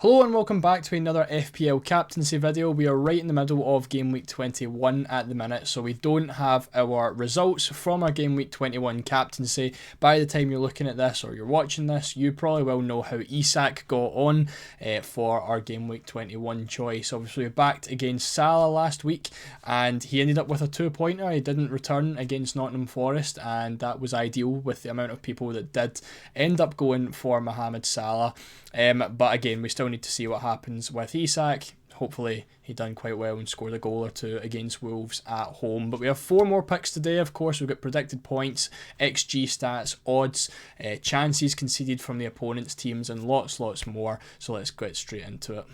Hello and welcome back to another FPL captaincy video. We are right in the middle of game week 21 at the minute, so we don't have our results from our game week 21 captaincy. By the time you're looking at this or you're watching this, you probably will know how Isak got on for our game week 21 choice. Obviously we backed against Salah last week and he ended up with a 2-pointer. He didn't return against Nottingham Forest, and that was ideal with the amount of people that did end up going for Mohamed Salah. But again, we still need to see what happens with Isak. Hopefully he done quite well and scored a goal or two against Wolves at home. But we have 4 more picks today. Of course, we've got predicted points, XG stats, odds, chances conceded from the opponent's teams, and lots more. So let's get straight into it.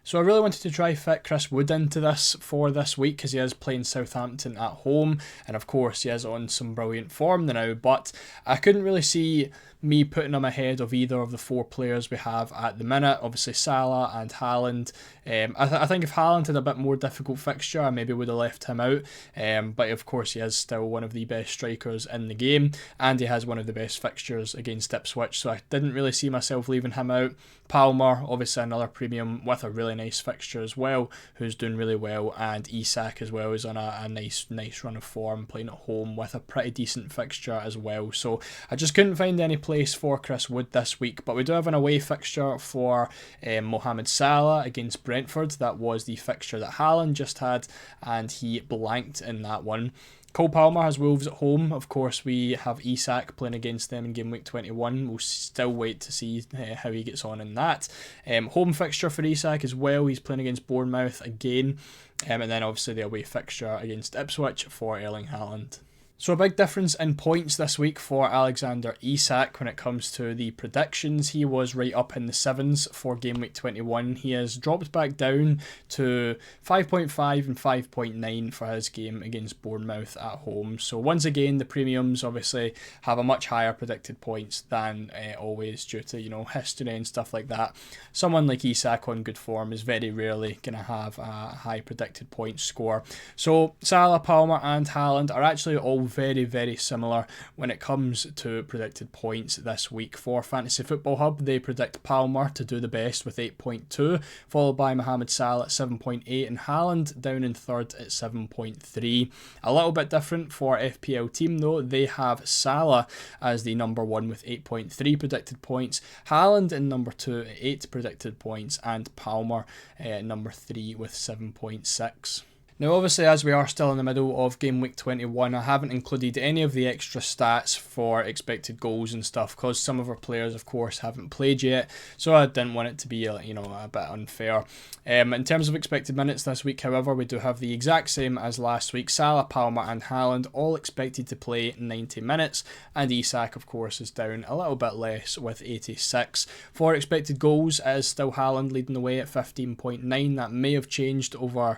So I really wanted to try fit Chris Wood into this for this week because he is playing Southampton at home, and of course he is on some brilliant form now, but I couldn't really see me putting him ahead of either of the 4 players we have at the minute. Obviously Salah and Haaland. I think if Haaland had a bit more difficult fixture, I maybe would have left him out, but of course he is still one of the best strikers in the game, and he has one of the best fixtures against Ipswich, so I didn't really see myself leaving him out. Palmer, obviously another premium with a really nice fixture as well, who's doing really well, and Isak as well is on a nice run of form, playing at home with a pretty decent fixture as well. So I just couldn't find any place for Chris Wood this week, but we do have an away fixture for Mohamed Salah against Brentford. That was the fixture that Haaland just had, and he blanked in that one. Cole Palmer has Wolves at home. Of course, we have Isak playing against them in game week 21. We'll still wait to see how he gets on in that. Home fixture for Isak as well. He's playing against Bournemouth again. And then obviously the away fixture against Ipswich for Erling Haaland. So a big difference in points this week for Alexander Isak when it comes to the predictions. He was right up in the 7s for game week 21. He has dropped back down to 5.5 and 5.9 for his game against Bournemouth at home. So once again, the premiums obviously have a much higher predicted points than always, due to, history and stuff like that. Someone like Isak on good form is very rarely going to have a high predicted points score. So Salah, Palmer and Haaland are actually all very similar when it comes to predicted points this week. For Fantasy Football Hub, they predict Palmer to do the best with 8.2, followed by Mohamed Salah at 7.8 and Haaland down in third at 7.3. A little bit different for FPL team though. They have Salah as the number 1 with 8.3 predicted points, Haaland in number 2 at 8 predicted points, and Palmer number 3 with 7.6. Now obviously, as we are still in the middle of game week 21, I haven't included any of the extra stats for expected goals and stuff because some of our players of course haven't played yet, so I didn't want it to be a bit unfair. In terms of expected minutes this week, however, we do have the exact same as last week. Salah, Palmer and Haaland all expected to play 90 minutes, and Isak of course is down a little bit less with 86. For expected goals, it is still Haaland leading the way at 15.9. That may have changed over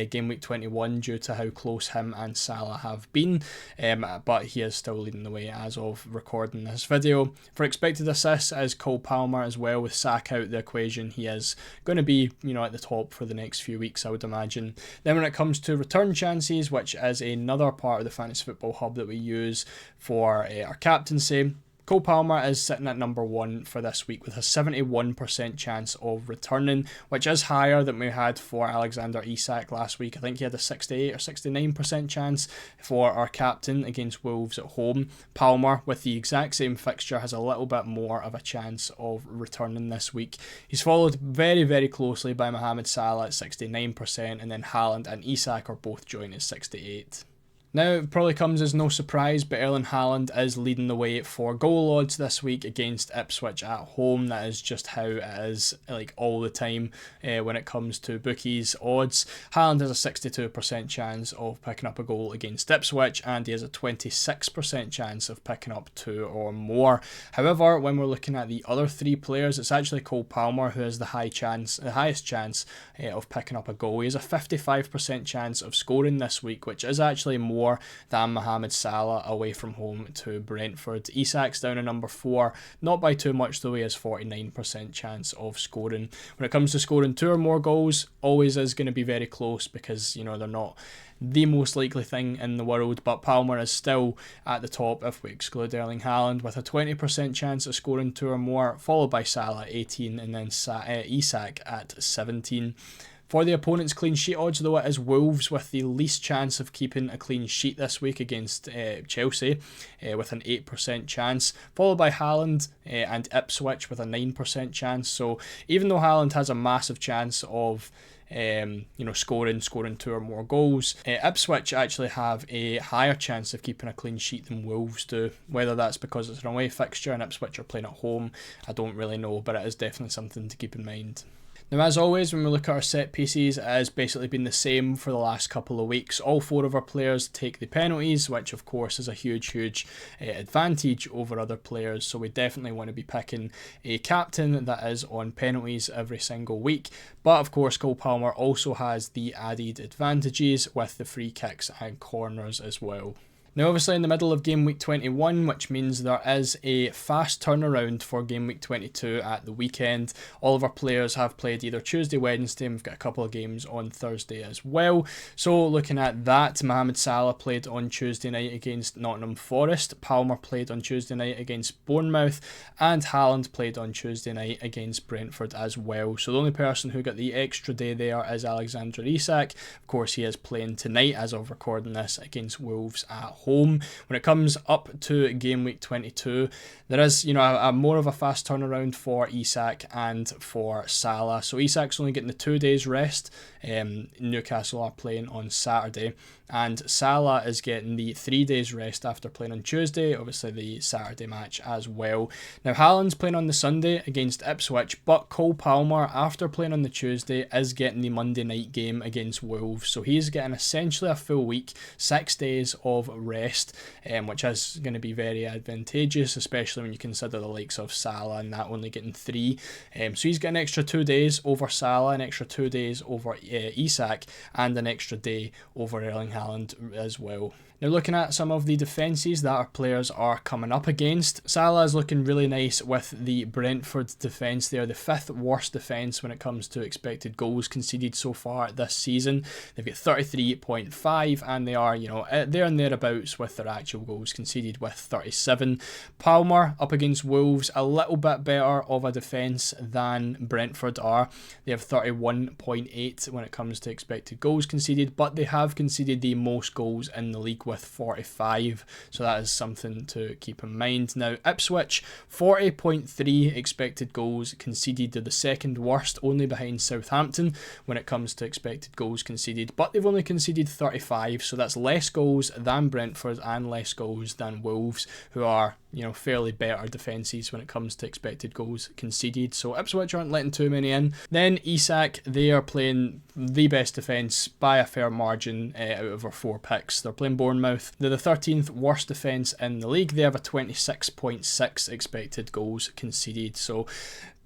game week 21 due to how close him and Salah have been, but he is still leading the way as of recording this video. For expected assists, as Cole Palmer as well. With Saka out the equation, he is going to be at the top for the next few weeks, I would imagine. Then when it comes to return chances, which is another part of the Fantasy Football Hub that we use for our captaincy, Cole Palmer is sitting at number 1 for this week with a 71% chance of returning, which is higher than we had for Alexander Isak last week. I think he had a 68 or 69% chance for our captain against Wolves at home. Palmer, with the exact same fixture, has a little bit more of a chance of returning this week. He's followed very closely by Mohamed Salah at 69%, and then Haaland and Isak are both joined at 68%. Now, it probably comes as no surprise, but Erling Haaland is leading the way for goal odds this week against Ipswich at home. That is just how it is, all the time when it comes to bookies odds. Haaland has a 62% chance of picking up a goal against Ipswich, and he has a 26% chance of picking up 2 or more. However, when we're looking at the other 3 players, it's actually Cole Palmer who has the highest chance of picking up a goal. He has a 55% chance of scoring this week, which is actually more more than Mohamed Salah away from home to Brentford. Isak's down at number 4, not by too much though. He has 49% chance of scoring. When it comes to scoring 2 or more goals, always is going to be very close because, you know, they're not the most likely thing in the world, but Palmer is still at the top if we exclude Erling Haaland, with a 20% chance of scoring 2 or more, followed by Salah 18 and then Isak at 17. For the opponent's clean sheet odds though, it is Wolves with the least chance of keeping a clean sheet this week against Chelsea, with an 8% chance, followed by Haaland and Ipswich with a 9% chance. So even though Haaland has a massive chance of scoring 2 or more goals, Ipswich actually have a higher chance of keeping a clean sheet than Wolves do. Whether that's because it's an away fixture and Ipswich are playing at home, I don't really know, but it is definitely something to keep in mind. Now, as always, when we look at our set pieces, it has basically been the same for the last couple of weeks. All 4 of our players take the penalties, which of course is a huge advantage over other players. So we definitely want to be picking a captain that is on penalties every single week. But of course, Cole Palmer also has the added advantages with the free kicks and corners as well. Now, obviously in the middle of game week 21, which means there is a fast turnaround for game week 22 at the weekend. All of our players have played either Tuesday, Wednesday, and we've got a couple of games on Thursday as well. So looking at that, Mohamed Salah played on Tuesday night against Nottingham Forest, Palmer played on Tuesday night against Bournemouth, and Haaland played on Tuesday night against Brentford as well. So the only person who got the extra day there is Alexander Isak. Of course, he is playing tonight as of recording this against Wolves at home. When it comes up to game week 22, there is, a more of a fast turnaround for Isak and for Salah. So Isak's only getting the 2 days rest. Newcastle are playing on Saturday, and Salah is getting the 3 days rest after playing on Tuesday, obviously the Saturday match as well. Now Haaland's playing on the Sunday against Ipswich, but Cole Palmer, after playing on the Tuesday, is getting the Monday night game against Wolves. So he's getting essentially a full week, 6 days of rest, which is going to be very advantageous, especially when you consider the likes of Salah and that only getting 3. So he's getting an extra 2 days over Salah, an extra 2 days over Isak, and an extra day over Erling Haaland as well. Now, looking at some of the defences that our players are coming up against, Salah is looking really nice with the Brentford defence. They are the 5th worst defence when it comes to expected goals conceded so far this season. They've got 33.5, and they are, there and thereabouts with their actual goals conceded with 37. Palmer up against Wolves, a little bit better of a defence than Brentford are. They have 31.8 when it comes to expected goals conceded, but they have conceded the most goals in the league with 45, so that is something to keep in mind. Now Ipswich, 40.3 expected goals conceded. They're the 2nd worst, only behind Southampton when it comes to expected goals conceded, but they've only conceded 35, so that's less goals than Brentford and less goals than Wolves, who are fairly better defences when it comes to expected goals conceded. So Ipswich aren't letting too many in. Then Isak, they are playing the best defence by a fair margin out of our 4 picks. They're playing Bournemouth. They're the 13th worst defence in the league. They have a 26.6 expected goals conceded. So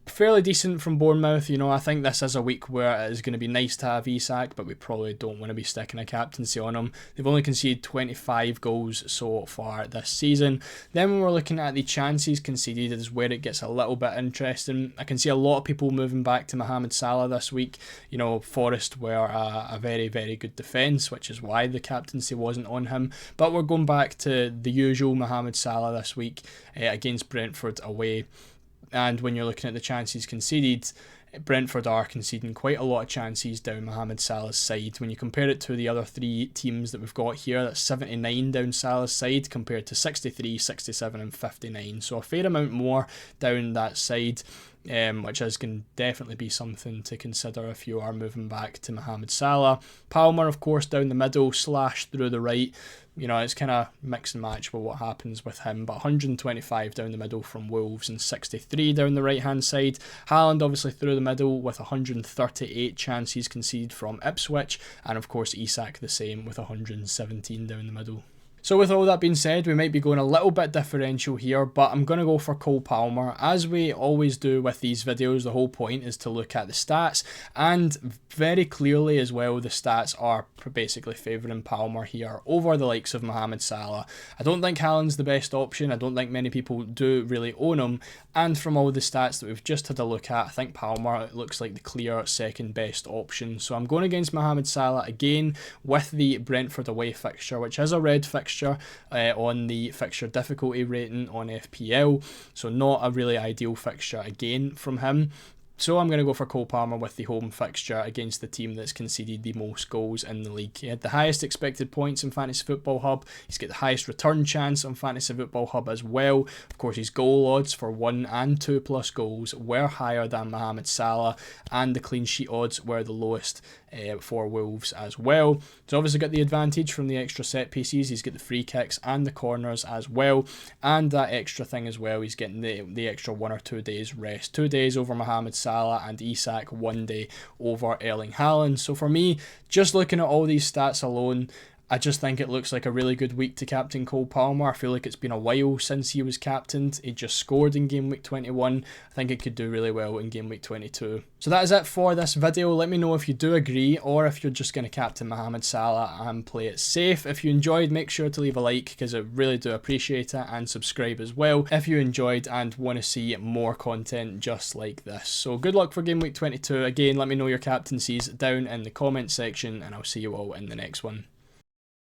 fairly decent from Bournemouth. I think this is a week where it is going to be nice to have Isak, but we probably don't want to be sticking a captaincy on him. They've only conceded 25 goals so far this season. Then when we're looking at the chances conceded is where it gets a little bit interesting. I can see a lot of people moving back to Mohamed Salah this week. Forest were a very, very good defence, which is why the captaincy wasn't on him. But we're going back to the usual Mohamed Salah this week against Brentford away. And when you're looking at the chances conceded, Brentford are conceding quite a lot of chances down Mohamed Salah's side. When you compare it to the other 3 teams that we've got here, that's 79 down Salah's side compared to 63, 67 and 59. So a fair amount more down that side, which is going to definitely be something to consider if you are moving back to Mohamed Salah. Palmer, of course, down the middle / through the right. It's kind of mix and match with what happens with him, but 125 down the middle from Wolves and 63 down the right hand side. Haaland obviously through the middle with 138 chances conceded from Ipswich, and of course Isak the same with 117 down the middle. So with all that being said, we might be going a little bit differential here, but I'm going to go for Cole Palmer. As we always do with these videos, the whole point is to look at the stats, and very clearly as well, the stats are basically favouring Palmer here over the likes of Mohamed Salah. I don't think Haaland's the best option. I don't think many people do really own him, and from all the stats that we've just had a look at, I think Palmer looks like the clear second best option. So I'm going against Mohamed Salah again with the Brentford away fixture, which is a red fixture on the fixture difficulty rating on FPL, so not a really ideal fixture again from him. So I'm going to go for Cole Palmer with the home fixture against the team that's conceded the most goals in the league. He had the highest expected points in Fantasy Football Hub. He's got the highest return chance on Fantasy Football Hub as well. Of course, his goal odds for 1 and 2 plus goals were higher than Mohamed Salah, and the clean sheet odds were the lowest for Wolves as well. He's obviously got the advantage from the extra set pieces. He's got the free kicks and the corners as well, and that extra thing as well, he's getting the extra 1 or 2 days rest. 2 days over Mohamed Salah and Isak, 1 day over Erling Haaland. So for me, just looking at all these stats alone, I just think it looks like a really good week to captain Cole Palmer. I feel like it's been a while since he was captained. He just scored in game week 21. I think it could do really well in game week 22. So that is it for this video. Let me know if you do agree, or if you're just going to captain Mohamed Salah and play it safe. If you enjoyed, make sure to leave a like, because I really do appreciate it, and subscribe as well if you enjoyed and want to see more content just like this. So good luck for game week 22. Again, let me know your captaincies down in the comment section, and I'll see you all in the next one.